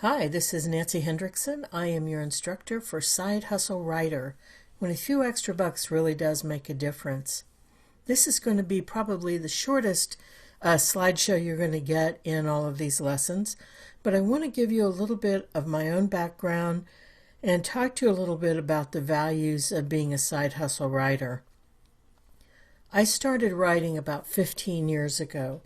Hi, this is Nancy Hendrickson. I am your instructor for Side Hustle Writer, when a few extra bucks really does make a difference. This is going to be probably the shortest slideshow you're going to get in all of these lessons, but I want to give you a little bit of my own background and talk to you a little bit about the values of being a side hustle writer. I started writing about 15 years ago,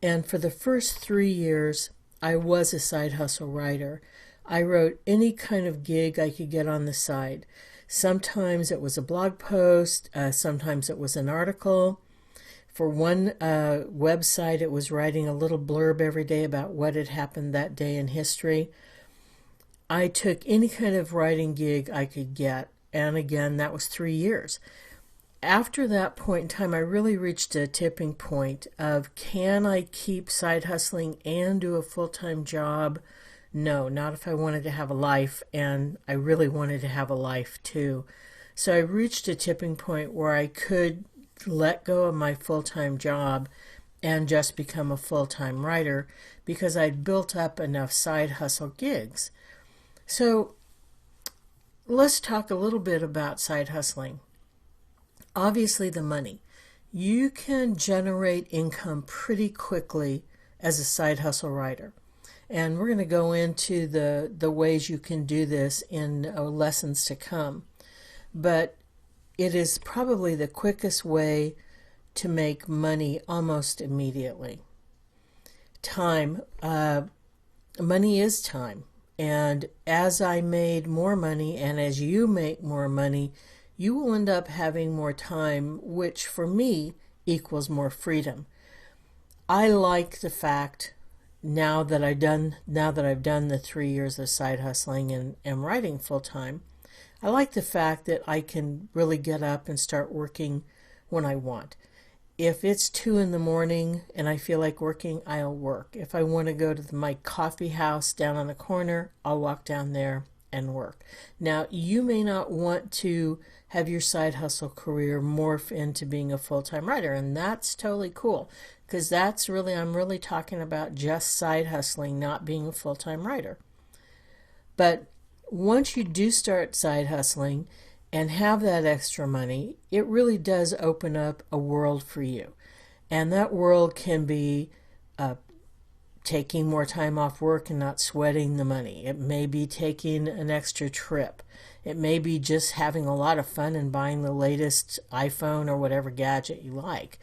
and for the first 3 years, I was a side hustle writer. I wrote any kind of gig I could get on the side. Sometimes it was a blog post, sometimes it was an article. For one website, it was writing a little blurb every day about what had happened that day in history. I took any kind of writing gig I could get, and again, that was 3 years. After that point in time, I really reached a tipping point of, can I keep side hustling and do a full-time job? No, not if I wanted to have a life, and I really wanted to have a life too. So I reached a tipping point where I could let go of my full-time job and just become a full-time writer because I'd built up enough side hustle gigs. So let's talk a little bit about side hustling. Obviously, the money. You can generate income pretty quickly as a side hustle writer. And we're going to go into the ways you can do this in lessons to come. But it is probably the quickest way to make money almost immediately. Time. Money is time. And as I made more money and as you make more money, you will end up having more time, which for me equals more freedom. I like the fact now that I've done the 3 years of side hustling and am writing full time, I like the fact that I can really get up and start working when I want. If it's 2 in the morning and I feel like working, I'll work. If I want to go to my coffee house down on the corner, I'll walk down there and work. Now, you may not want to have your side hustle career morph into being a full-time writer, and that's totally cool, because I'm really talking about just side hustling, not being a full-time writer. But once you do start side hustling and have that extra money, it really does open up a world for you. And that world can be taking more time off work and not sweating the money. It may be taking an extra trip. It may be just having a lot of fun and buying the latest iPhone or whatever gadget you like.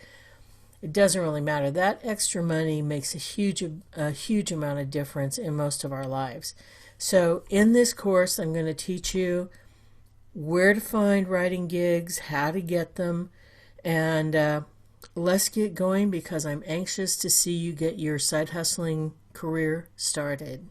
It doesn't really matter. That extra money makes a huge amount of difference in most of our lives. So in this course, I'm going to teach you where to find writing gigs, how to get them, and let's get going because I'm anxious to see you get your side hustling career started.